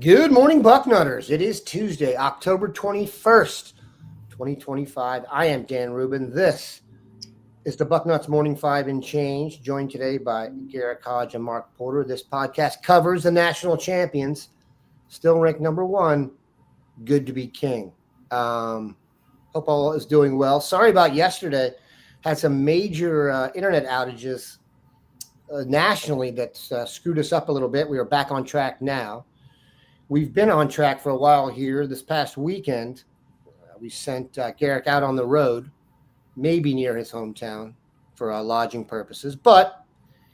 Good morning, Bucknutters. It is Tuesday, October 21st, 2025. I am Dan Rubin. This is the Bucknuts Morning 5 and Change, joined today by Garrick Hodge and Mark Porter. This podcast covers the national champions, still ranked number one. Good to be king. Hope all is doing well. Sorry about yesterday. Had some major internet outages nationally that screwed us up a little bit. We are back on track now. We've been on track for a while here. This past weekend, we sent Garrick out on the road, maybe near his hometown for lodging purposes, but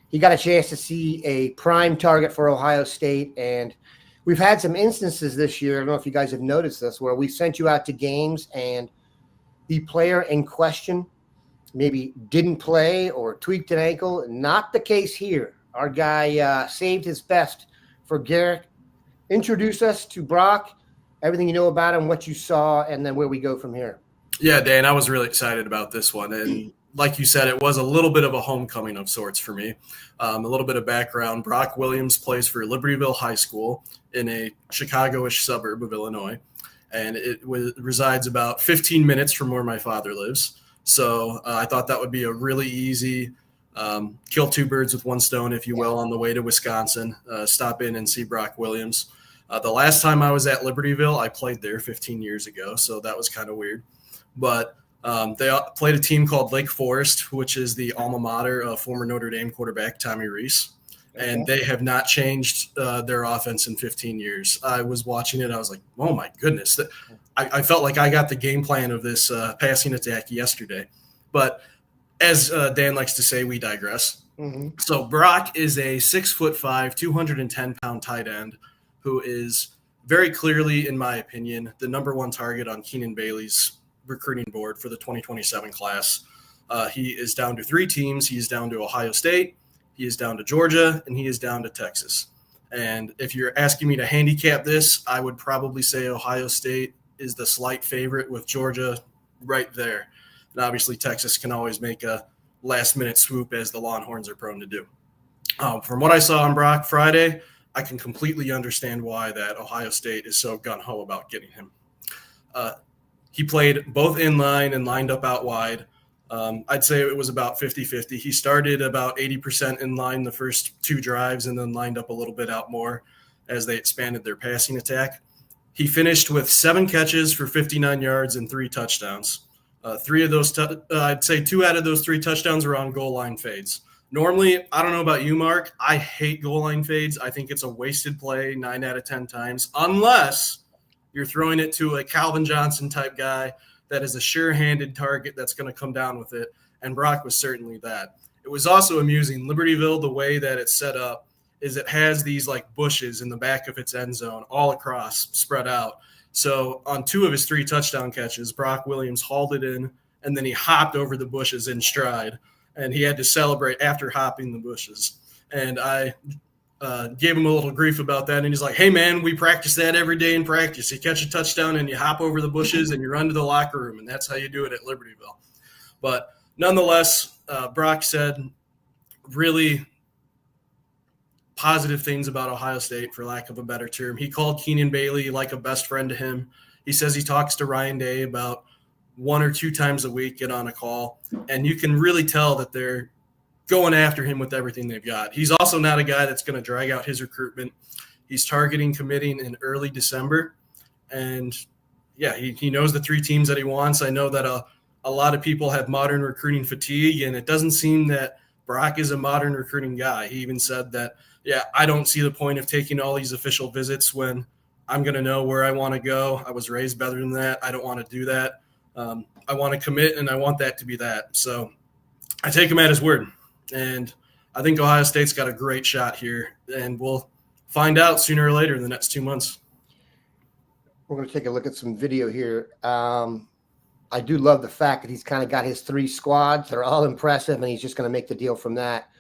he got a chance to see a prime target for Ohio State. And we've had some instances this year, I don't know if you guys have noticed this, where we sent you out to games and the player in question maybe didn't play or tweaked an ankle. Not the case here. Our guy saved his best for Garrick. Introduce us to Brock, everything you know about him, what you saw, and then where we go from here. Yeah, Dan, I was really excited about this one. And like you said, it was a little bit of a homecoming of sorts for me. A little bit of background. Brock Williams plays for Libertyville High School in a Chicago-ish suburb of Illinois. And it resides about 15 minutes from where my father lives. So I thought that would be a really easy kill two birds with one stone, if you will, on the way to Wisconsin. Stop in and see Brock Williams. The last time I was at Libertyville, I played there 15 years ago, so that was kind of weird. But they played a team called Lake Forest, which is the alma mater of former Notre Dame quarterback Tommy Rees. Okay. And they have not changed their offense in 15 years. I was watching it. I was like, oh, my goodness. I felt like I got the game plan of this passing attack yesterday. But as Dan likes to say, we digress. Mm-hmm. So Brock is a 6'5", 210-pound tight end who is very clearly, in my opinion, the number one target on Keenan Bailey's recruiting board for the 2027 class. He is down to three teams. He is down to Ohio State, he is down to Georgia, and he is down to Texas. And if you're asking me to handicap this, I would probably say Ohio State is the slight favorite with Georgia right there. And obviously Texas can always make a last-minute swoop, as the Longhorns are prone to do. From what I saw on Brock Friday, I can completely understand why that Ohio State is so gung-ho about getting him. He played both in line and lined up out wide. I'd say it was about 50-50. He started about 80% in line the first two drives and then lined up a little bit out more as they expanded their passing attack. He finished with 7 catches for 59 yards and 3 touchdowns. Three of those, I'd say 2 out of those 3 touchdowns were on goal line fades. Normally, I don't know about you, Mark, I hate goal line fades. I think it's a wasted play 9 out of 10 times, unless you're throwing it to a Calvin Johnson type guy that is a sure-handed target that's going to come down with it, and Brock was certainly that. It was also amusing. Libertyville, the way that it's set up, is it has these like bushes in the back of its end zone all across, spread out. So on 2 of his 3 touchdown catches, Brock Williams hauled it in, and then he hopped over the bushes in stride, and he had to celebrate after hopping the bushes. And I gave him a little grief about that, and he's like, hey, man, we practice that every day in practice. You catch a touchdown, and you hop over the bushes, and you run to the locker room, and that's how you do it at Libertyville. But nonetheless, Brock said really positive things about Ohio State, for lack of a better term. He called Keenan Bailey like a best friend to him. He says he talks to Ryan Day about 1 or 2 times a week, get on a call, and you can really tell that they're going after him with everything they've got. He's also not a guy that's going to drag out his recruitment. He's targeting committing in early December, and yeah, he knows the 3 teams that he wants. I know that a lot of people have modern recruiting fatigue, and it doesn't seem that Brock is a modern recruiting guy. He even said that, yeah, I don't see the point of taking all these official visits when I'm going to know where I want to go. I was raised better than that. I don't want to do that. I want to commit, and I want that to be that. So I take him at his word, and I think Ohio State's got a great shot here, and we'll find out sooner or later in the next 2 months. We're going to take a look at some video here. I do love the fact that he's kind of got his 3 squads. They're all impressive, and he's just going to make the deal from that.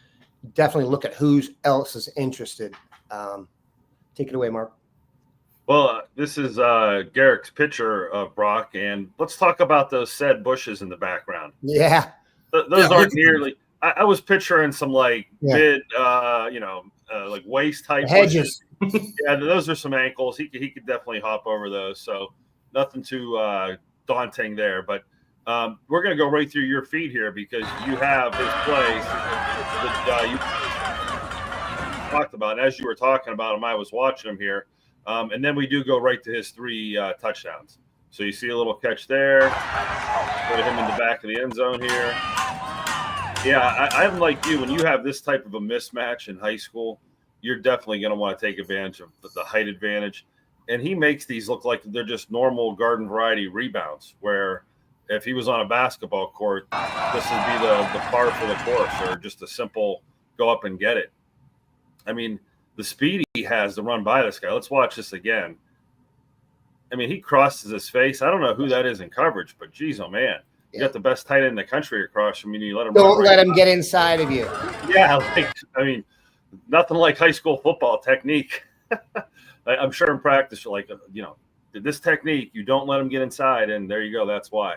Definitely look at who else is interested. Take it away, Mark. Well, this is Garrick's picture of Brock, and let's talk about those said bushes in the background. Yeah. Those aren't nearly – I was picturing some, like, mid, like waist-type hedges. bushes. Yeah, those are some ankles. He could definitely hop over those. So nothing too daunting there. But we're going to go right through your feed here because you have his plays that you talked about. As you were talking about him, I was watching him here. And then we do go right to his 3 touchdowns. So you see a little catch there. Put him in the back of the end zone here. Yeah, I'm like you. When you have this type of a mismatch in high school, you're definitely going to want to take advantage of the height advantage. And he makes these look like they're just normal garden variety rebounds, where if he was on a basketball court, this would be the par for the course, or just a simple go up and get it. I mean, the speed he has to run by this guy. Let's watch this again. I mean, he crosses his face. I don't know who that is in coverage, but geez, oh man. You got the best tight end in the country across from you, and you let him Don't let him get inside of you. Yeah, nothing like high school football technique. I'm sure in practice, you're like, this technique, you don't let him get inside, and there you go. That's why.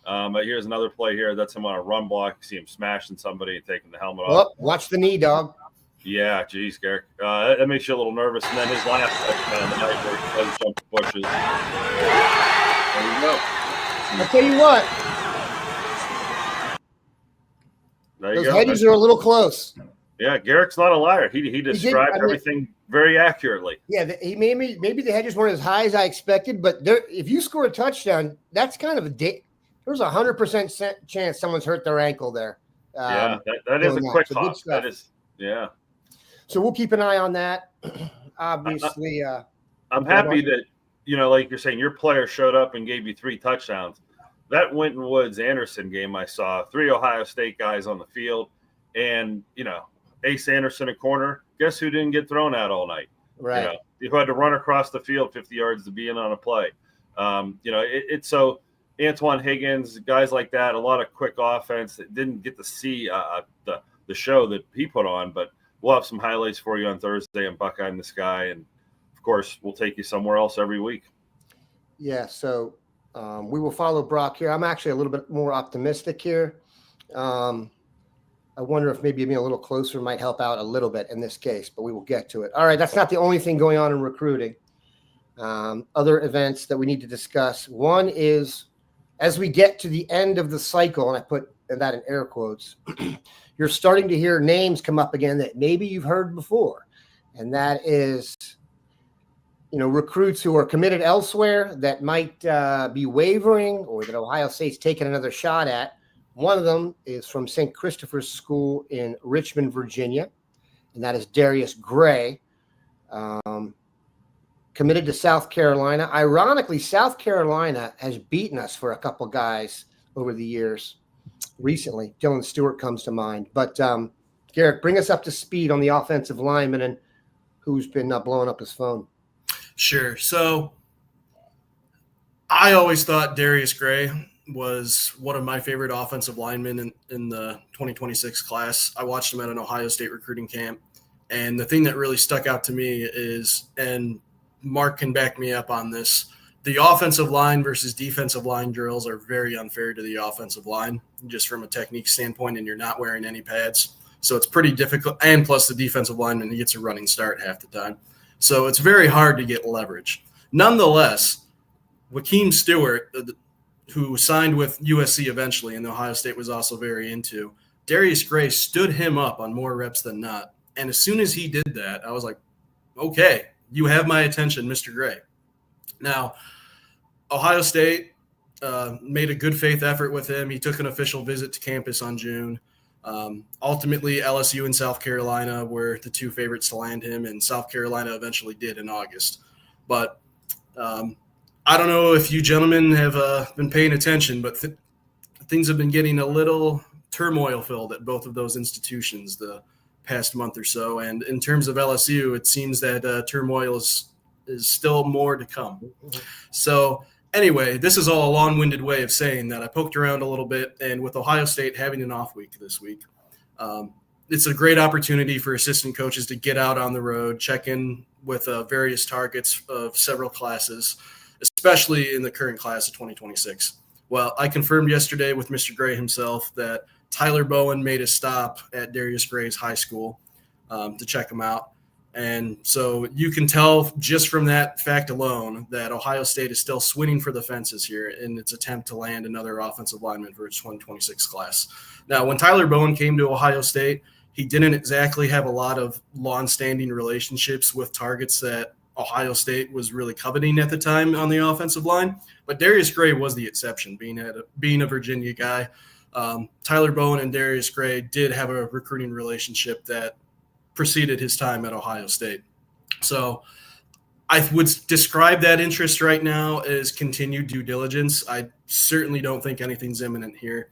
But here's another play here. That's him on a run block. You see him smashing somebody and taking the helmet off. Watch the knee, dog. Yeah, geez, Garrick. That makes you a little nervous. And then his last touchdown the night where he does jump the bushes. There you go. I'll tell you what. Those hedges are a little close. Yeah, Garrick's not a liar. He described everything very accurately. Yeah, maybe the hedges weren't as high as I expected, but if you score a touchdown, that's kind of there's 100% chance someone's hurt their ankle there. Yeah, that is a quick hop. That is, yeah. So we'll keep an eye on that. Obviously, I'm happy that like you're saying, your player showed up and gave you 3 touchdowns. That Winton Woods Anderson game I saw, 3 Ohio State guys on the field, and Ace Anderson a corner. Guess who didn't get thrown at all night? Right. You had to run across the field 50 yards to be in on a play. It's so Antoine Higgins, guys like that, a lot of quick offense that didn't get to see the show that he put on, but we'll have some highlights for you on Thursday and Buckeye in the Sky, and of course we'll take you somewhere else every week. Yeah. So. We will follow Brock here. I'm actually a little bit more optimistic here. I wonder if maybe being a little closer might help out a little bit in this case, but we will get to it. All right, that's not the only thing going on in recruiting. Other events that we need to discuss. One is, as we get to the end of the cycle, and I put that in air quotes, you're starting to hear names come up again that maybe you've heard before, and that is recruits who are committed elsewhere that might be wavering, or that Ohio State's taking another shot at. One of them is from St. Christopher's School in Richmond, Virginia, and that is Darius Gray, committed to South Carolina. Ironically, South Carolina has beaten us for a couple guys over the years recently. Dylan Stewart comes to mind. But, Garrick, bring us up to speed on the offensive lineman and who's been blowing up his phone. Sure. So I always thought Darius Gray was one of my favorite offensive linemen in the 2026 class. I watched him at an Ohio State recruiting camp. And the thing that really stuck out to me is, and Mark can back me up on this, the offensive line versus defensive line drills are very unfair to the offensive line, just from a technique standpoint, and you're not wearing any pads. So it's pretty difficult. And plus the defensive lineman, he gets a running start half the time. So it's very hard to get leverage. Nonetheless, Wakeem Stewart, who signed with USC eventually, and Ohio State was also very into, Darius Gray stood him up on more reps than not. And as soon as he did that, I was like, okay, you have my attention, Mr. Gray. Now, Ohio State made a good faith effort with him. He took an official visit to campus on June. Ultimately, LSU and South Carolina were the 2 favorites to land him, and South Carolina eventually did in August. But I don't know if you gentlemen have been paying attention, but things have been getting a little turmoil-filled at both of those institutions the past month or so. And in terms of LSU, it seems that turmoil is still more to come. So anyway, this is all a long-winded way of saying that I poked around a little bit, and with Ohio State having an off week this week, it's a great opportunity for assistant coaches to get out on the road, check in with various targets of several classes, especially in the current class of 2026. Well, I confirmed yesterday with Mr. Gray himself that Tyler Bowen made a stop at Darius Gray's high school to check him out. And so you can tell just from that fact alone that Ohio State is still swinging for the fences here in its attempt to land another offensive lineman for its 2026 class. Now, when Tyler Bowen came to Ohio State, he didn't exactly have a lot of long-standing relationships with targets that Ohio State was really coveting at the time on the offensive line. But Darius Gray was the exception, being a Virginia guy. Tyler Bowen and Darius Gray did have a recruiting relationship that preceded his time at Ohio State. So I would describe that interest right now as continued due diligence. I certainly don't think anything's imminent here,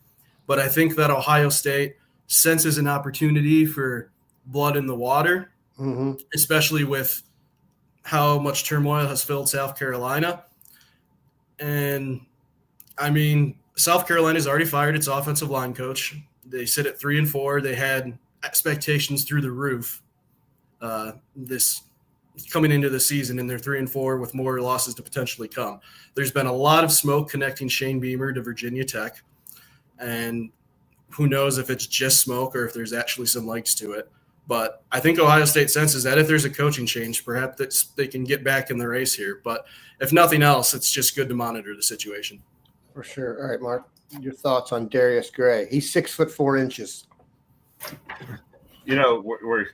but I think that Ohio State senses an opportunity for blood in the water, especially with how much turmoil has filled South Carolina. And I mean, South Carolina's already fired its offensive line coach. They sit at 3-4. They had expectations through the roof this coming into the season, and they're 3-4 with more losses to potentially come. There's been a lot of smoke connecting Shane Beamer to Virginia Tech, and who knows if it's just smoke or if there's actually some legs to it. But I think Ohio State senses that if there's a coaching change, perhaps they can get back in the race here. But if nothing else, it's just good to monitor the situation. For sure. All right, Mark, your thoughts on Darius Gray? He's 6'4". You know, we're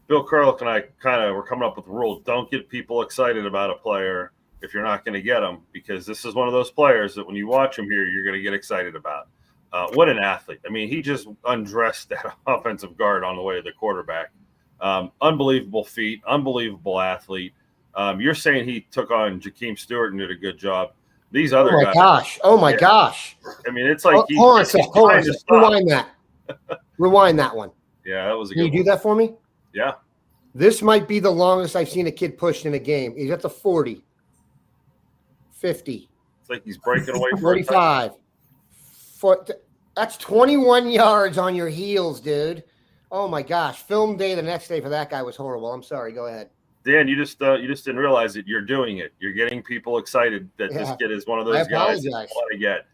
Bill Kurlick and I we're coming up with the rule: don't get people excited about a player if you're not going to get them, because this is one of those players that when you watch him here, you're going to get excited about. What an athlete. I mean, he just undressed that offensive guard on the way to the quarterback. Unbelievable feat, unbelievable athlete. You're saying he took on Jakeem Stewart and did a good job. These other guys. Oh, my gosh. I mean, it's like hold on. Rewind that. Rewind that one. Yeah, that was a good one. Can you do that for me? Yeah. This might be the longest I've seen a kid pushed in a game. He's at the 40, 50. It's like he's breaking away from 45. That's 21 yards on your heels, dude. Oh, my gosh. Film day the next day for that guy was horrible. I'm sorry. Go ahead. Dan, you just didn't realize that you're doing it. You're getting people excited that this kid is one of those guys that you want to get.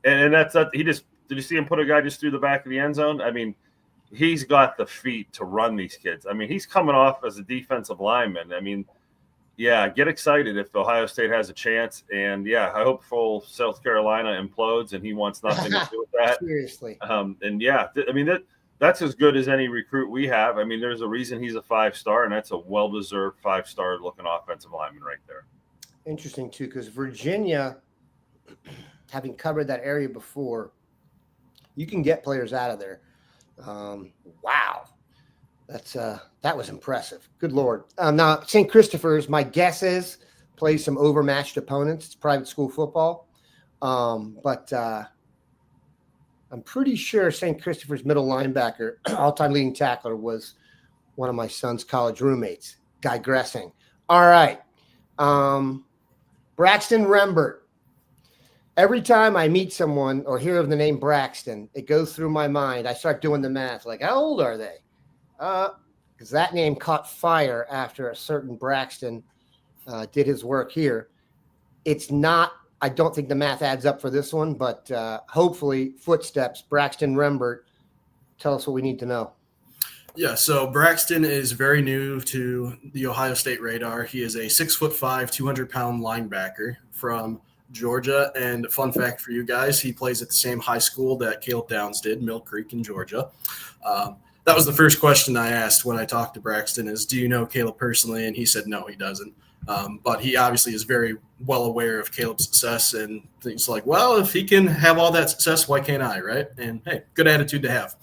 And that's – did you see him put a guy just through the back of the end zone? I mean, he's got the feet to run these kids. I mean, he's coming off as a defensive lineman. I mean, yeah, get excited if Ohio State has a chance. And, yeah, I hope South Carolina implodes and he wants nothing to do with that. Seriously. And, yeah, I mean, that's as good as any recruit we have. I mean, there's a reason he's a 5-star, and that's a well-deserved 5-star looking offensive lineman right there. Interesting, too, because Virginia, having covered that area before, you can get players out of there. Wow. That was impressive. Good Lord. Now, St. Christopher's, my guess is, plays some overmatched opponents. It's private school football. But I'm pretty sure St. Christopher's middle linebacker, all-time leading tackler, was one of my son's college roommates. Digressing. All right. Braxton Rembert. Every time I meet someone or hear of the name Braxton, it goes through my mind. I start doing the math. Like, how old are they? Because that name caught fire after a certain Braxton did his work here. It's not, I don't think the math adds up for this one, but hopefully footsteps, Braxton Rembert. Tell us what we need to know. Yeah, so Braxton is very new to the Ohio State radar. He is a 6'5", 200-pound linebacker from Georgia. And fun fact for you guys, he plays at the same high school that Caleb Downs did, Mill Creek in Georgia. That was the first question I asked when I talked to Braxton is, do you know Caleb personally? And he said, no, he doesn't. But he obviously is very well aware of Caleb's success and things like, well, if he can have all that success, why can't I, right? And, hey, good attitude to have.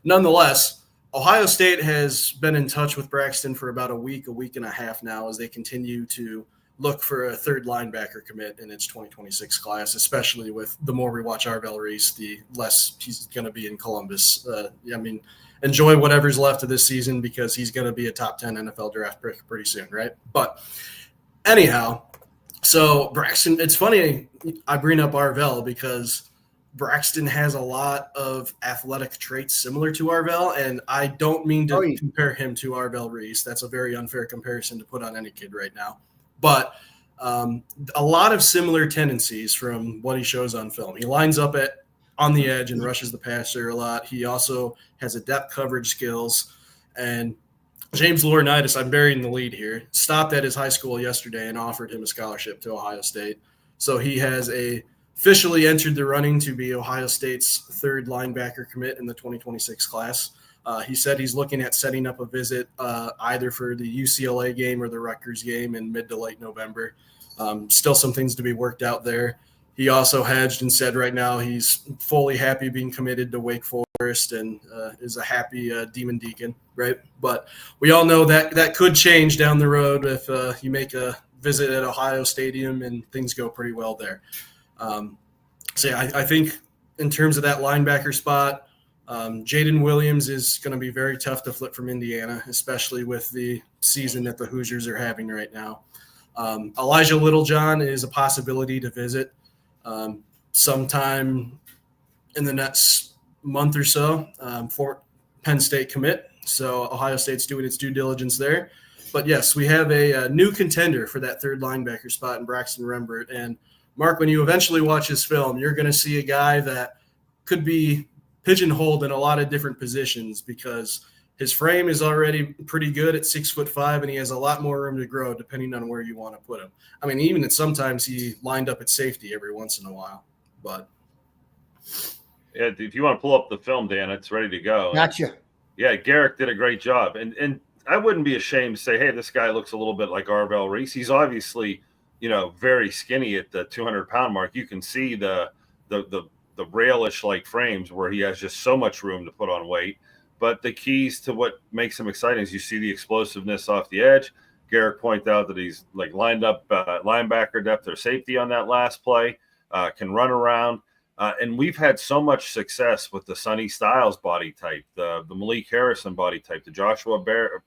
Nonetheless, Ohio State has been in touch with Braxton for about a week and a half now as they continue to look for a third linebacker commit in its 2026 class, especially with the more we watch Arvell Reese, the less he's going to be in Columbus. I mean, enjoy whatever's left of this season because he's going to be a top 10 NFL draft pick pretty soon, right? But anyhow, so Braxton, it's funny I bring up Arvell because Braxton has a lot of athletic traits similar to Arvell, and I don't mean to compare him to Arvell Reese. That's a very unfair comparison to put on any kid right now. But a lot of similar tendencies from what he shows on film. He lines up on the edge and rushes the passer a lot. He also has a depth coverage skills. And James Laurinaitis, I'm burying the lead here, stopped at his high school yesterday and offered him a scholarship to Ohio State. So he has officially entered the running to be Ohio State's third linebacker commit in the 2026 class. He said he's looking at setting up a visit either for the UCLA game or the Rutgers game in mid to late November. Still some things to be worked out there. He also hedged and said right now he's fully happy being committed to Wake Forest and is a happy Demon Deacon, right? But we all know that could change down the road if you make a visit at Ohio Stadium and things go pretty well there. I think in terms of that linebacker spot, Jaden Williams is going to be very tough to flip from Indiana, especially with the season that the Hoosiers are having right now. Elijah Littlejohn is a possibility to visit sometime in the next month or so for Penn State commit. So Ohio State's doing its due diligence there. But yes, we have a new contender for that third linebacker spot in Braxton Rembert. And Mark, when you eventually watch his film, you're going to see a guy that could be pigeonholed in a lot of different positions because his frame is already pretty good at 6'5", and he has a lot more room to grow depending on where you want to put him. I mean, even sometimes he lined up at safety every once in a while. But yeah, if you want to pull up the film, Dan, it's ready to go. Gotcha. Yeah, Garrick did a great job, and I wouldn't be ashamed to say, hey, this guy looks a little bit like Arvell Reese. He's obviously, very skinny at the 200-pound mark. You can see the railish like frames where he has just so much room to put on weight. But the keys to what makes him exciting is you see the explosiveness off the edge. Garrick pointed out that he's like lined up linebacker depth or safety on that last play, can run around. And we've had so much success with the Sonny Styles body type, the Malik Harrison body type, the Joshua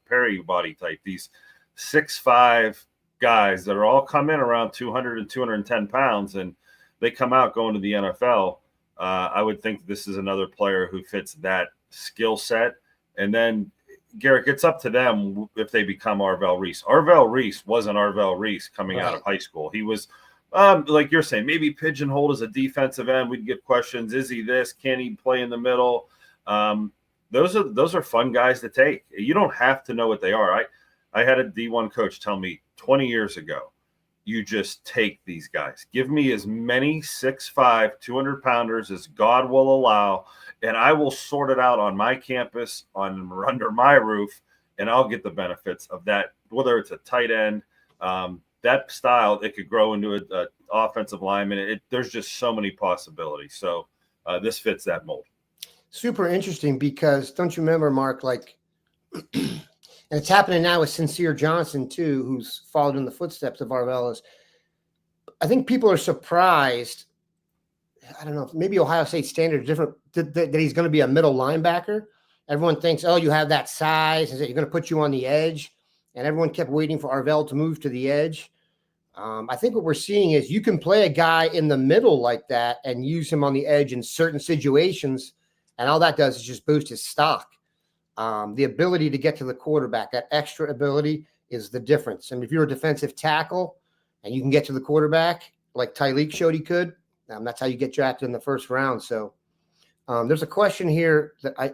Perry body type, these 6'5" guys that are all come in around 200 and 210 pounds, and they come out going to the NFL. I would think this is another player who fits that skill set. And then, Garrick, it's up to them if they become Arvell Reese. Arvell Reese wasn't Arvell Reese coming out of high school. He was, like you're saying, maybe pigeonholed as a defensive end. We'd get questions. Is he this? Can he play in the middle? Those are fun guys to take. You don't have to know what they are. I had a D1 coach tell me 20 years ago, you just take these guys. Give me as many 6'5", 200-pounders as God will allow, and I will sort it out on my campus, under my roof, and I'll get the benefits of that, whether it's a tight end. That style, it could grow into an offensive lineman. There's just so many possibilities. So this fits that mold. Super interesting because don't you remember, Mark, and it's happening now with Sincere Johnson, too, who's followed in the footsteps of Arvell. I think people are surprised. I don't know, maybe Ohio State standard is different, that he's going to be a middle linebacker. Everyone thinks, oh, you have that size, and you're going to put you on the edge. And everyone kept waiting for Arvell to move to the edge. I think what we're seeing is you can play a guy in the middle like that and use him on the edge in certain situations, and all that does is just boost his stock. The ability to get to the quarterback, that extra ability is the difference. And if you're a defensive tackle and you can get to the quarterback like Tyleek showed he could, that's how you get drafted in the first round. So there's a question here that I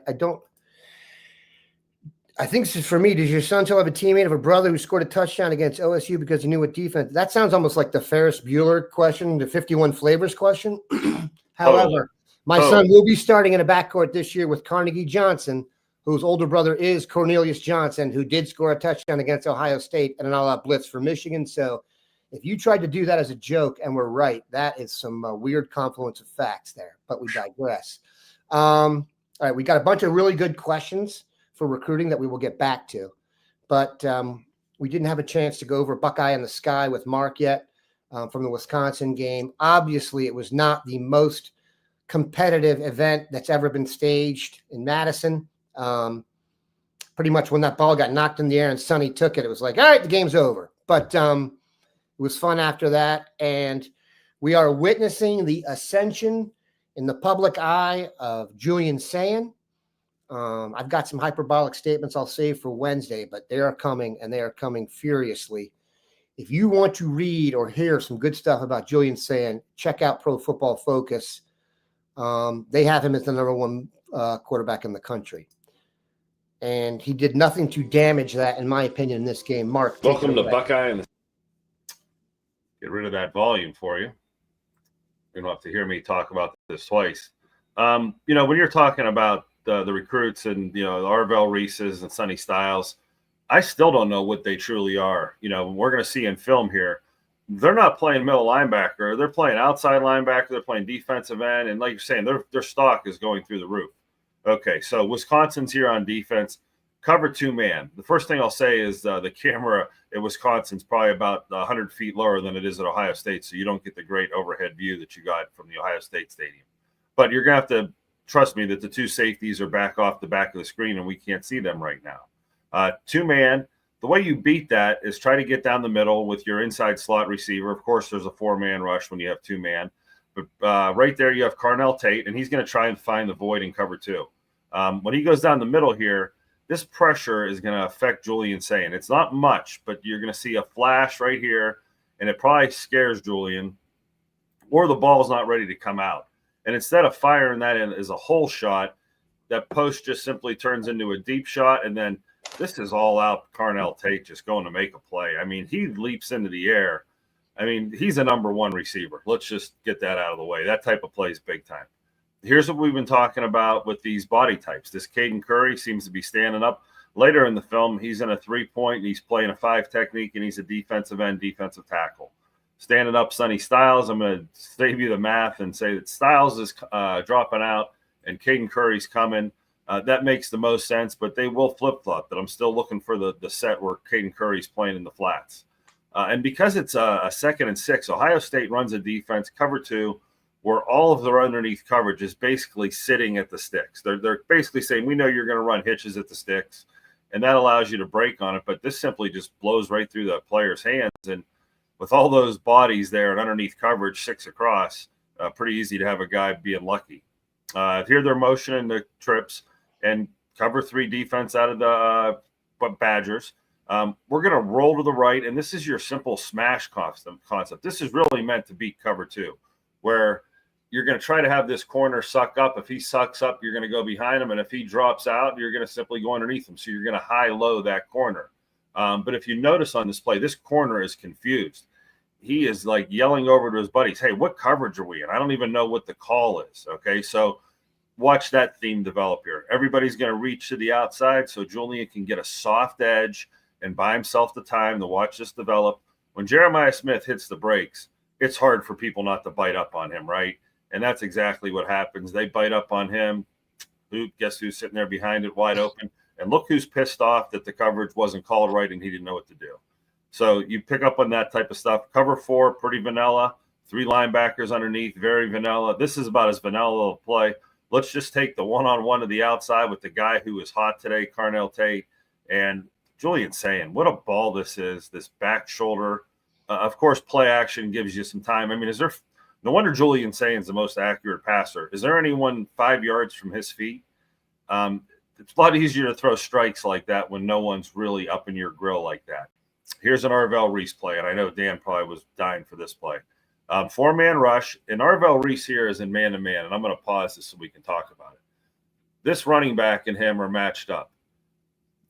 think this is for me. Does your son still have a teammate of a brother who scored a touchdown against OSU because he knew what defense? That sounds almost like the Ferris Bueller question, the 51 flavors question. However, my son will be starting in a backcourt this year with Carnegie Johnson, whose older brother is Cornelius Johnson, who did score a touchdown against Ohio State and an all-out blitz for Michigan. So if you tried to do that as a joke and we're right, that is some weird confluence of facts there, but we digress. All right, we got a bunch of really good questions for recruiting that we will get back to, but we didn't have a chance to go over Buckeye in the Sky with Mark yet from the Wisconsin game. Obviously, it was not the most competitive event that's ever been staged in Madison. Pretty much when that ball got knocked in the air and Sonny took it, it was like, all right, the game's over. But it was fun after that, and we are witnessing the ascension in the public eye of Julian Sayin. I've got some hyperbolic statements I'll save for Wednesday, but they are coming, and they are coming furiously. If you want to read or hear some good stuff about Julian Sayin, check out Pro Football Focus. They have him as the number one quarterback in the country. and he did nothing to damage that, in my opinion, in this game. Mark, take Welcome it to away. Buckeye and the Get rid of that volume for you. You don't have to hear me talk about this twice. When you're talking about the recruits and, the Arvell Reeses and Sonny Styles, I still don't know what they truly are. We're going to see in film here. They're not playing middle linebacker. They're playing outside linebacker. They're playing defensive end. And like you're saying, their stock is going through the roof. Okay, so Wisconsin's here on defense. Cover 2-man. The first thing I'll say is the camera at Wisconsin's probably about 100 feet lower than it is at Ohio State, so you don't get the great overhead view that you got from the Ohio State Stadium. But you're going to have to trust me that the two safeties are back off the back of the screen, and we can't see them right now. 2-man, the way you beat that is try to get down the middle with your inside slot receiver. Of course, there's a 4-man rush when you have 2-man. But right there you have Carnell Tate, and he's going to try and find the void in cover 2. When he goes down the middle here, this pressure is going to affect Julian Sayin. It's not much, but you're going to see a flash right here, and it probably scares Julian, or the ball's not ready to come out. And instead of firing that in as a hole shot, that post just simply turns into a deep shot, and then this is all out Carnell Tate just going to make a play. I mean, he leaps into the air. I mean, he's a number 1 receiver. Let's just get that out of the way. That type of play is big time. Here's what we've been talking about with these body types. This Caden Curry seems to be standing up. Later in the film, he's in a 3-point, and he's playing a 5 technique, and he's a defensive end, defensive tackle. Standing up, Sonny Styles, I'm going to save you the math and say that Styles is dropping out and Caden Curry's coming. That makes the most sense, but they will flip-flop. But I'm still looking for the set where Caden Curry's playing in the flats. And because it's a 2nd and 6, Ohio State runs a defense, cover 2, where all of their underneath coverage is basically sitting at the sticks. They're basically saying, we know you're going to run hitches at the sticks, and that allows you to break on it. But this simply just blows right through the player's hands. And with all those bodies there and underneath coverage, 6 across, pretty easy to have a guy being lucky. Here they're motioning the trips and cover 3 defense out of the Badgers. We're going to roll to the right, and this is your simple smash concept. This is really meant to beat cover 2, where you're going to try to have this corner suck up. If he sucks up, you're going to go behind him. And if he drops out, you're going to simply go underneath him. So you're going to high-low that corner. But if you notice on this play, this corner is confused. He is like yelling over to his buddies, hey, what coverage are we in? I don't even know what the call is. Okay, so watch that theme develop here. Everybody's going to reach to the outside so Julian can get a soft edge and buy himself the time to watch this develop. When Jeremiah Smith hits the brakes, it's hard for people not to bite up on him, right? And that's exactly what happens. They bite up on him. Guess who's sitting there behind it, wide open? And look who's pissed off that the coverage wasn't called right and he didn't know what to do. So you pick up on that type of stuff. Cover 4, pretty vanilla. 3 linebackers underneath, very vanilla. This is about as vanilla a play. Let's just take the one-on-one to the outside with the guy who is hot today, Carnell Tate. And Julian Sayin, what a ball this is, this back shoulder. Of course, play action gives you some time. I mean, no wonder Julian Sayin's the most accurate passer. Is there anyone 5 yards from his feet? It's a lot easier to throw strikes like that when no one's really up in your grill like that. Here's an Arvell Reese play, and I know Dan probably was dying for this play. 4-man rush, and Arvell Reese here is in man-to-man, and I'm going to pause this so we can talk about it. This running back and him are matched up.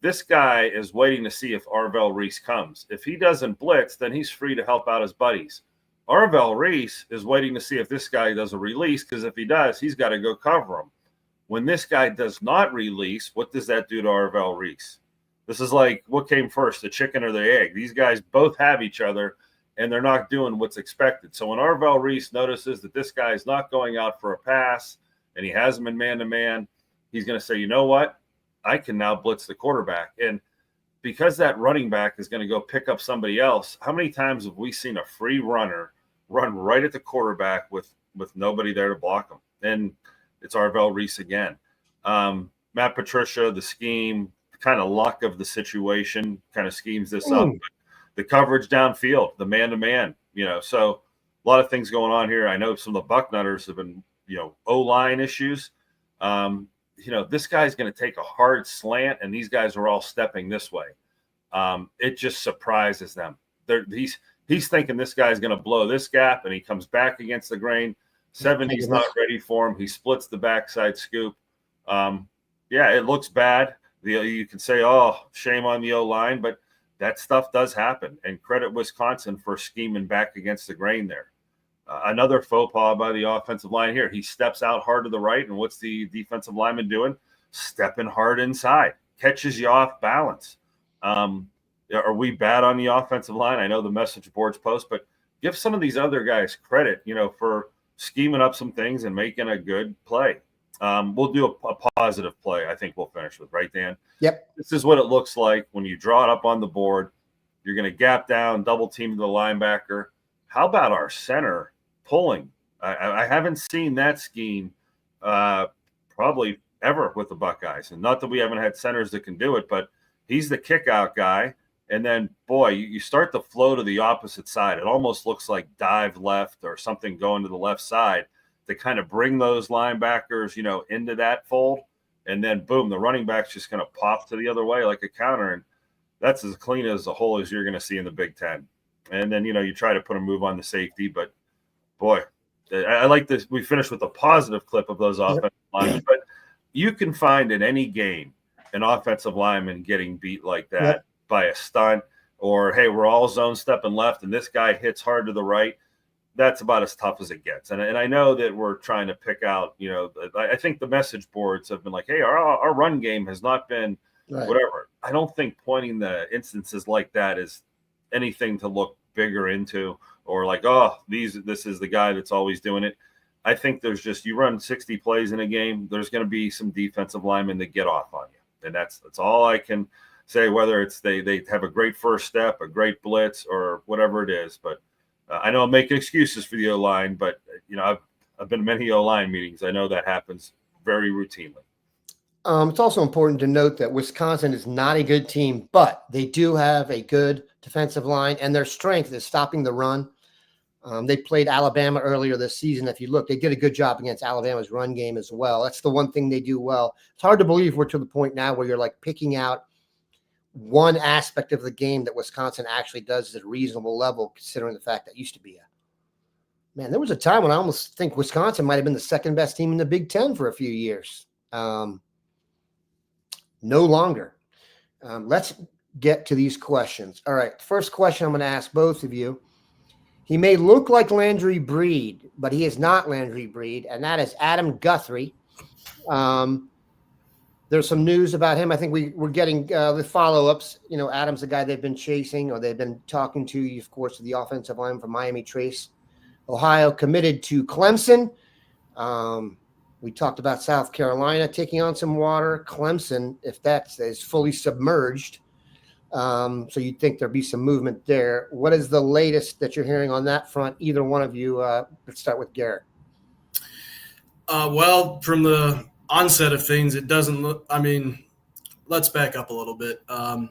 This guy is waiting to see if Arvell Reese comes. If he doesn't blitz, then he's free to help out his buddies. Arvell Reese is waiting to see if this guy does a release, because if he does, he's got to go cover him. When this guy does not release, what does that do to Arvell Reese? This is like, what came first, the chicken or the egg? These guys both have each other, and they're not doing what's expected. So when Arvell Reese notices that this guy is not going out for a pass, and he has him in man-to-man, he's going to say, you know what? I can now blitz the quarterback. And because that running back is going to go pick up somebody else, how many times have we seen a free runner run right at the quarterback with nobody there to block him? And it's Arvell Reese again. Matt Patricia, the scheme, kind of luck of the situation, kind of schemes this up. The coverage downfield, the man-to-man, so a lot of things going on here. I know some of the Bucknutters have been, O-line issues. This guy's going to take a hard slant, and these guys are all stepping this way. It just surprises them. He's thinking this guy's going to blow this gap, and he comes back against the grain. 70's not ready for him. He splits the backside scoop. It looks bad. You can say, oh, shame on the O-line, but that stuff does happen. And credit Wisconsin for scheming back against the grain there. Another faux pas by the offensive line here. He steps out hard to the right, and what's the defensive lineman doing? Stepping hard inside. Catches you off balance. Are we bad on the offensive line? I know the message boards post, but give some of these other guys credit, for scheming up some things and making a good play. We'll do a positive play, I think we'll finish with, right, Dan? Yep. This is what it looks like when you draw it up on the board. You're going to gap down, double team the linebacker. How about our center pulling? I haven't seen that scheme probably ever with the Buckeyes. And not that we haven't had centers that can do it, but he's the kick out guy. And then, boy, you start to flow to the opposite side. It almost looks like dive left or something going to the left side to kind of bring those linebackers, into that fold. And then, boom, the running back's just going to pop to the other way like a counter. And that's as clean as a hole as you're going to see in the Big Ten. And then, you try to put a move on the safety. But, boy, I like this. We finished with a positive clip of those offensive linemen. But you can find in any game an offensive lineman getting beat like that by a stunt, or, hey, we're all zone stepping left and this guy hits hard to the right. That's about as tough as it gets. And I know that we're trying to pick out, I think the message boards have been like, hey, our run game has not been whatever. I don't think pointing the instances like that is anything to look bigger into, or like, oh, this is the guy that's always doing it. I think there's just, you run 60 plays in a game, there's going to be some defensive linemen that get off on you. And that's all I can say, whether it's they have a great first step, a great blitz, or whatever it is. But I know I'm making excuses for the O-line, but, I've been to many O-line meetings. I know that happens very routinely. It's also important to note that Wisconsin is not a good team, but they do have a good defensive line, and their strength is stopping the run. They played Alabama earlier this season. If you look, they did a good job against Alabama's run game as well. That's the one thing they do well. It's hard to believe we're to the point now where you're like picking out one aspect of the game that Wisconsin actually does at a reasonable level, considering the fact that used to be there was a time when I almost think Wisconsin might have been the second best team in the Big Ten for a few years. No longer. Let's get to these questions. All right. First question I'm going to ask both of you. He may look like Landry Breed, but he is not Landry Breed, and that is Adam Guthrie. There's some news about him. I think we're getting the follow-ups. Adam's the guy they've been chasing, or they've been talking to, of course, the offensive line from Miami Trace. Ohio committed to Clemson. We talked about South Carolina taking on some water. Clemson, if that is fully submerged. So you'd think there'd be some movement there. What is the latest that you're hearing on that front? Either one of you, let's start with Garrett. Well, from the onset of things, it doesn't look – let's back up a little bit. The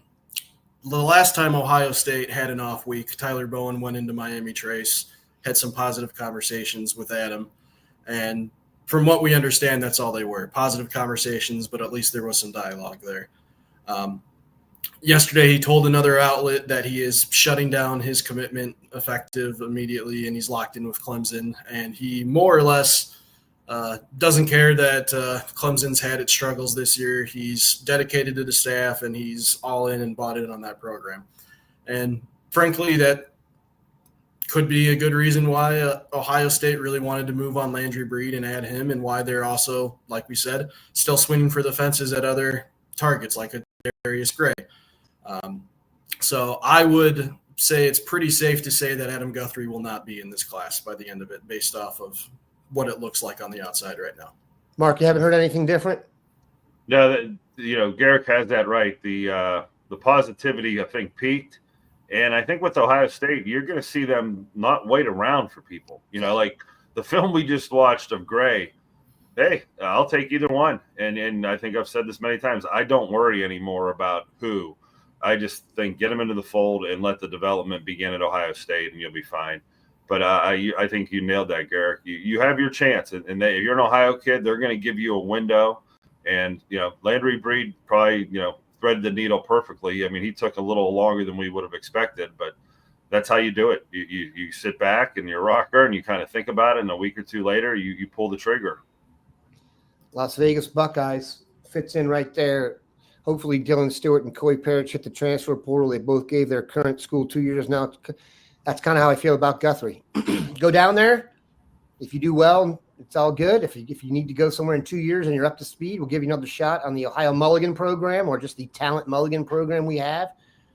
last time Ohio State had an off week, Tyler Bowen went into Miami Trace, had some positive conversations with Adam. And from what we understand, that's all they were, positive conversations, but at least there was some dialogue there. Yesterday, he told another outlet that he is shutting down his commitment effective immediately, and he's locked in with Clemson. And he more or less doesn't care that Clemson's had its struggles this year. He's dedicated to the staff, and he's all in and bought in on that program. And frankly, that could be a good reason why Ohio State really wanted to move on Landry Breed and add him, and why they're also, like we said, still swinging for the fences at other targets like a Darius Gray. So I would say it's pretty safe to say that Adam Guthrie will not be in this class by the end of it, based off of what it looks like on the outside right now. Mark, you haven't heard anything different? No, Garrick has that right. The positivity, I think, peaked. And I think with Ohio State, you're going to see them not wait around for people. Like the film we just watched of Gray, hey, I'll take either one. And I think I've said this many times. I don't worry anymore about who. I just think get them into the fold and let the development begin at Ohio State, and you'll be fine. But I think you nailed that, Garrick. You have your chance. And if you're an Ohio kid, they're going to give you a window. And, Landry Breed probably, threaded the needle perfectly. He took a little longer than we would have expected, but that's how you do it. You sit back in your rocker and you kind of think about it, and a week or two later, you pull the trigger. Las Vegas Buckeyes fits in right there. Hopefully Dylan Stewart and Coy Parrish hit the transfer portal. They both gave their current school 2 years now. That's kind of how I feel about Guthrie. Go down there. If you do well, it's all good. If you need to go somewhere in 2 years and you're up to speed, we'll give you another shot on the Ohio Mulligan program or just the Talent Mulligan program we have.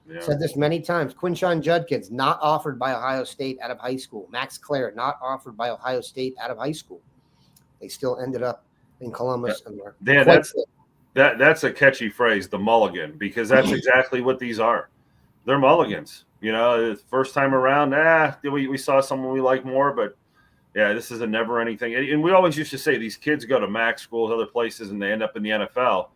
Yeah. Said this many times. Quinshon Judkins, not offered by Ohio State out of high school. Max Clare, not offered by Ohio State out of high school. They still ended up in Columbus. Dan, that's a catchy phrase, the mulligan, because that's exactly what these are. They're mulligans. You know, the first time around, we saw someone we like more, but yeah, this is a never-ending thing. And we always used to say these kids go to MAC schools, other places, and they end up in the NFL.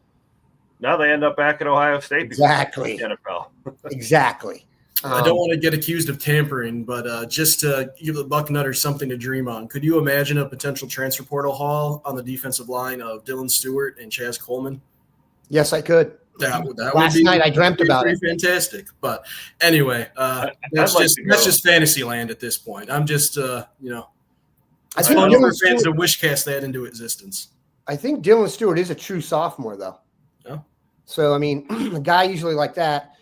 Now they end up back at Ohio State. Exactly. The NFL. Exactly. I don't want to get accused of tampering, but just to give the Bucknutters something to dream on, could you imagine a potential transfer portal haul on the defensive line of Dylan Stewart and Chaz Coleman? Yes, I could. That Last night I dreamt about it. Fantastic. But anyway, that's just fantasy land at this point. I'm just, I think Dylan fans to wishcast that into existence. I think Dylan Stewart is a true sophomore, though. Yeah. So, I mean, a guy usually like that.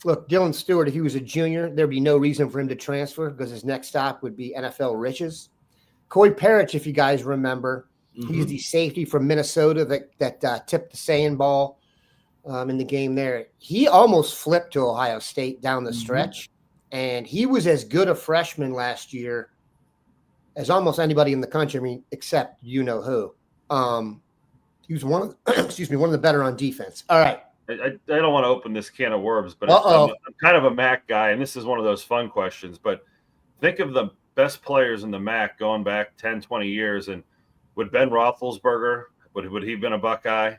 Look, Dylan Stewart, if he was a junior, there'd be no reason for him to transfer because his next stop would be NFL riches. Coy Parrish, if you guys remember, he's the safety from Minnesota that tipped the sand ball in the game there. He almost flipped to Ohio State down the stretch, and he was as good a freshman last year as almost anybody in the country. I mean, except you know who. He was one of the better on defense. All right. I don't want to open this can of worms, but I'm kind of a MAC guy, and this is one of those fun questions. But think of the best players in the MAC going back 10, 20 years, and would Ben Roethlisberger, would he have been a Buckeye?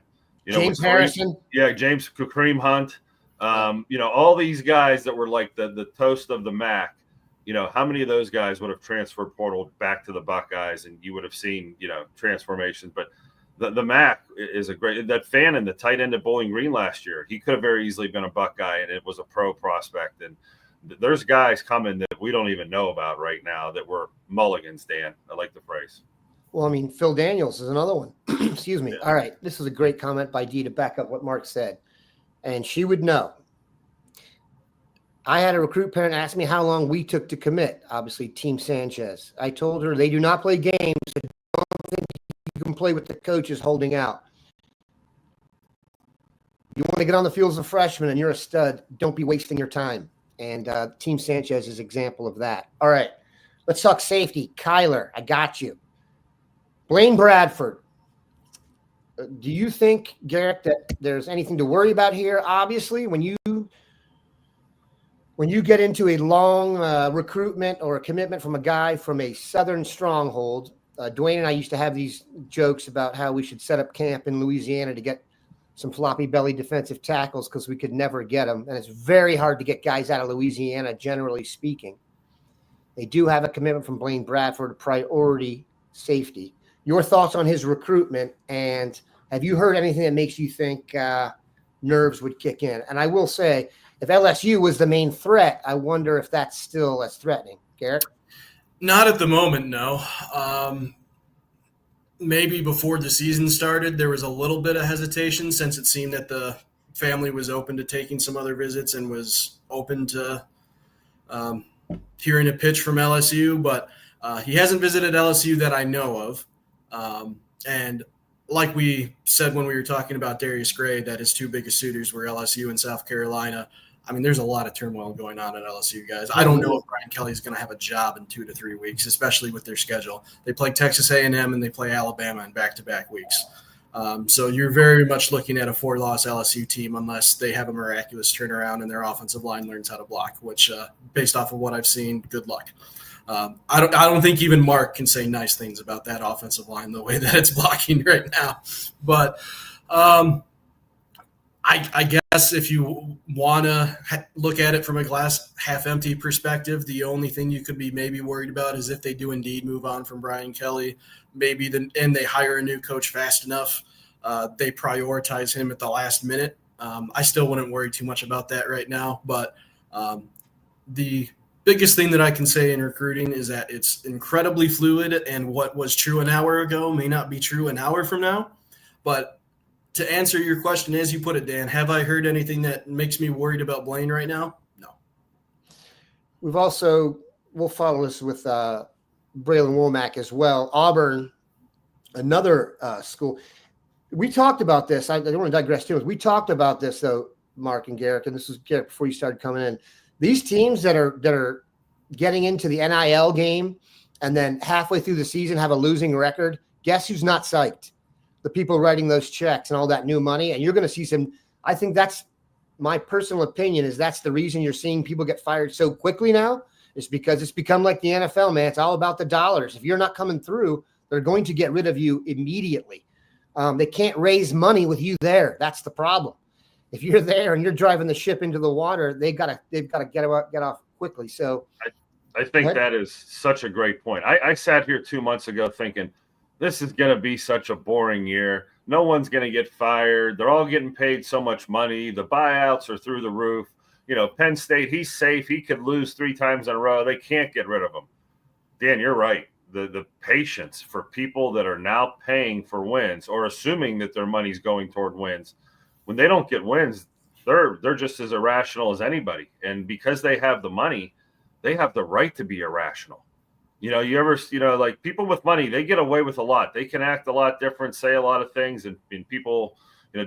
You know, James Harrison. James Kareem Hunt. All these guys that were like the toast of the MAC. You know, how many of those guys would have transferred portal back to the Buckeyes, and you would have seen, transformations. But the MAC is a great – that Fannin, the tight end at Bowling Green last year, he could have very easily been a Buckeye, and it was a pro prospect. And there's guys coming that we don't even know about right now that were mulligans, Dan. I like the phrase. Well, I mean, Phil Daniels is another one. Excuse me. Yeah. All right. This is a great comment by Dee to back up what Mark said. And she would know. I had a recruit parent ask me how long we took to commit, obviously, Team Sanchez. I told her they do not play games. So don't think you can play with the coaches holding out. You want to get on the field as a freshman and you're a stud, don't be wasting your time. And Team Sanchez is an example of that. All right. Let's talk safety. Kyler, I got you. Blaine Bradford. Do you think, Garrick, that there's anything to worry about here? Obviously, when you get into a long recruitment or a commitment from a guy from a southern stronghold, Dwayne and I used to have these jokes about how we should set up camp in Louisiana to get some floppy belly defensive tackles because we could never get them. And it's very hard to get guys out of Louisiana, generally speaking. They do have a commitment from Blaine Bradford, a priority safety. Your thoughts on his recruitment, and have you heard anything that makes you think nerves would kick in? And I will say, if LSU was the main threat, I wonder if that's still as threatening. Garrett? Not at the moment, no. Maybe before the season started, there was a little bit of hesitation since it seemed that the family was open to taking some other visits and was open to hearing a pitch from LSU. But he hasn't visited LSU that I know of. And like we said when we were talking about Darius Gray, that his two biggest suitors were LSU and South Carolina. I mean, there's a lot of turmoil going on at LSU, guys. I don't know if Brian Kelly's going to have a job in 2 to 3 weeks, especially with their schedule. They play Texas A&M and they play Alabama in back-to-back weeks. So you're very much looking at a 4-loss LSU team unless they have a miraculous turnaround and their offensive line learns how to block, which, based off of what I've seen, good luck. I don't think even Mark can say nice things about that offensive line the way that it's blocking right now. But I guess if you want to look at it from a glass half empty perspective, the only thing you could be maybe worried about is if they do indeed move on from Brian Kelly, and they hire a new coach fast enough, they prioritize him at the last minute. I still wouldn't worry too much about that right now, but the biggest thing that I can say in recruiting is that it's incredibly fluid, and what was true an hour ago may not be true an hour from now. But to answer your question as you put it, Dan, have I heard anything that makes me worried about Blaine right now? No. We'll follow this with Braylon Womack as well. Auburn, another school. We talked about this. I don't want to digress too much. We talked about this though, Mark and Garrick, and this was Garrick before you started coming in. These teams that are getting into the NIL game and then halfway through the season have a losing record. Guess who's not psyched? The people writing those checks and all that new money. And you're going to see some. I think that's my personal opinion. Is that's the reason you're seeing people get fired so quickly now. Is because it's become like the NFL, man. It's all about the dollars. If you're not coming through, they're going to get rid of you immediately. They can't raise money with you there. That's the problem. If you're there and you're driving the ship into the water, they've got to get off quickly. So I think that is such a great point. I sat here 2 months ago thinking this is going to be such a boring year. No one's going to get fired. They're all getting paid so much money. The buyouts are through the roof. Penn State, he's safe. He could lose 3 times in a row. They can't get rid of him. Dan, you're right. The patience for people that are now paying for wins or assuming that their money's going toward wins, when they don't get wins, they're just as irrational as anybody. And because they have the money, they have the right to be irrational. Like people with money, they get away with a lot. They can act a lot different, say a lot of things, and people,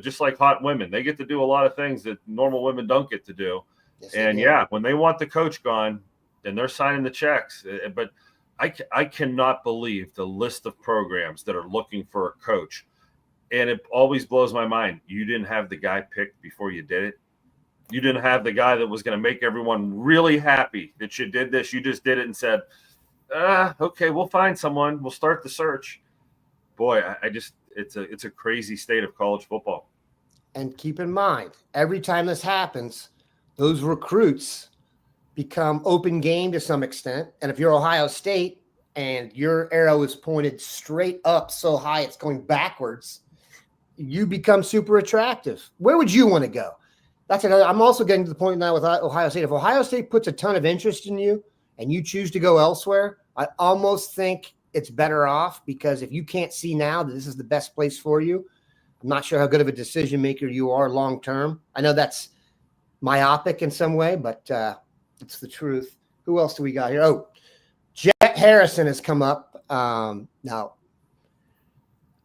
just like hot women, they get to do a lot of things that normal women don't get to do. Yes, and when they want the coach gone, and they're signing the checks, but I cannot believe the list of programs that are looking for a coach. And it always blows my mind. You didn't have the guy picked before you did it. You didn't have the guy that was going to make everyone really happy that you did this. You just did it and said, okay, we'll find someone. We'll start the search. Boy, it's a crazy state of college football. And keep in mind, every time this happens, those recruits become open game to some extent. And if you're Ohio State and your arrow is pointed straight up so high it's going backwards, you become super attractive. Where would you want to go? That's another. I'm also getting to the point now with Ohio State. If Ohio State puts a ton of interest in you and you choose to go elsewhere, I almost think it's better off, because if you can't see now that this is the best place for you, I'm not sure how good of a decision maker you are long term. I know that's myopic in some way, but it's the truth. Who else do we got here? Oh, Jet Harrison has come up. Now,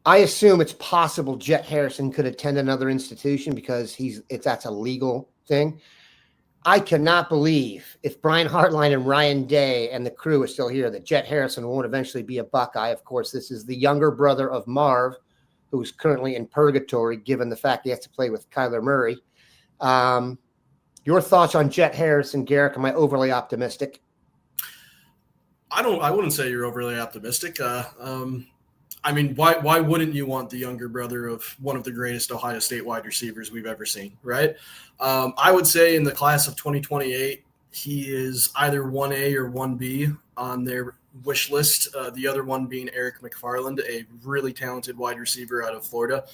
I assume it's possible Jet Harrison could attend another institution because that's a legal thing. I cannot believe, if Brian Hartline and Ryan Day and the crew are still here, that Jet Harrison won't eventually be a Buckeye. Of course, this is the younger brother of Marv, who's currently in purgatory, given the fact he has to play with Kyler Murray. Your thoughts on Jet Harrison, Garrick? Am I overly optimistic? I wouldn't say you're overly optimistic. Why wouldn't you want the younger brother of one of the greatest Ohio State wide receivers we've ever seen, right? I would say in the class of 2028, he is either 1A or 1B on their wish list, the other one being Eric McFarland, a really talented wide receiver out of Florida.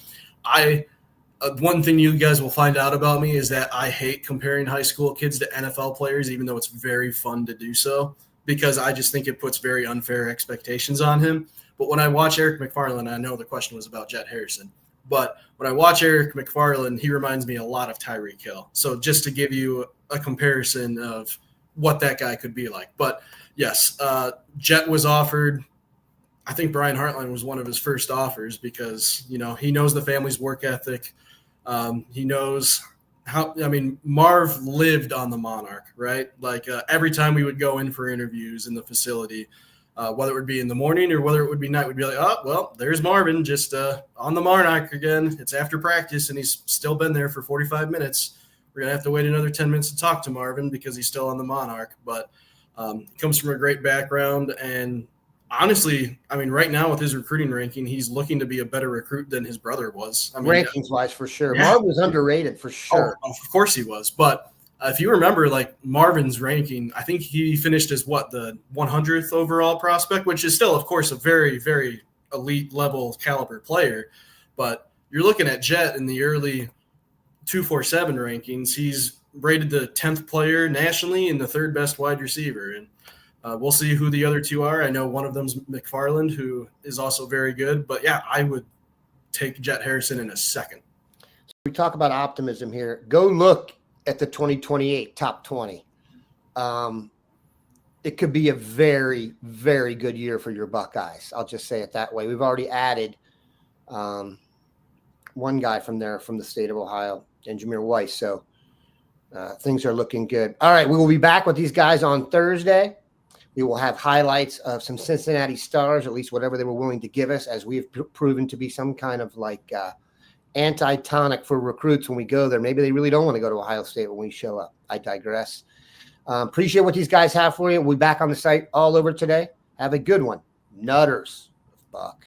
One thing you guys will find out about me is that I hate comparing high school kids to NFL players, even though it's very fun to do so, because I just think it puts very unfair expectations on him. But when I watch Eric McFarland, I know the question was about Jet Harrison, but when I watch Eric McFarland, he reminds me a lot of Tyreek Hill. So just to give you a comparison of what that guy could be like. But yes, Jet was offered. I think Brian Hartline was one of his first offers because, he knows the family's work ethic. He knows Marv lived on the Monarch, right? Like every time we would go in for interviews in the facility, whether it would be in the morning or whether it would be night, we'd be like, oh, well, there's Marvin just on the Monarch again. It's after practice and he's still been there for 45 minutes. We're going to have to wait another 10 minutes to talk to Marvin because he's still on the Monarch. But he comes from a great background. And honestly, right now with his recruiting ranking, he's looking to be a better recruit than his brother was. Rankings-wise, for sure. Yeah. Marvin was underrated, for sure. Oh, of course he was. But if you remember, Marvin's ranking, I think he finished as the 100th overall prospect, which is still, of course, a very, very elite level caliber player. But you're looking at Jet in the early 247 rankings. He's rated the 10th player nationally and the third best wide receiver. And we'll see who the other two are. I know one of them's McFarland, who is also very good. But, yeah, I would take Jet Harrison in a second. we talk about optimism here, go look at the 2028 top 20. It could be a very, very good year for your Buckeyes. I'll just say it that way. We've already added one guy from there from the state of Ohio, and Jameer Weiss. So things are looking good. All right, we will be back with these guys on Thursday. We will have highlights of some Cincinnati Stars, at least whatever they were willing to give us, as we have proven to be some kind of like anti-tonic for recruits when we go there. Maybe they really don't want to go to Ohio State when we show up. I digress. Appreciate what these guys have for you. We'll be back on the site all over today. Have a good one. Nutters. Buck.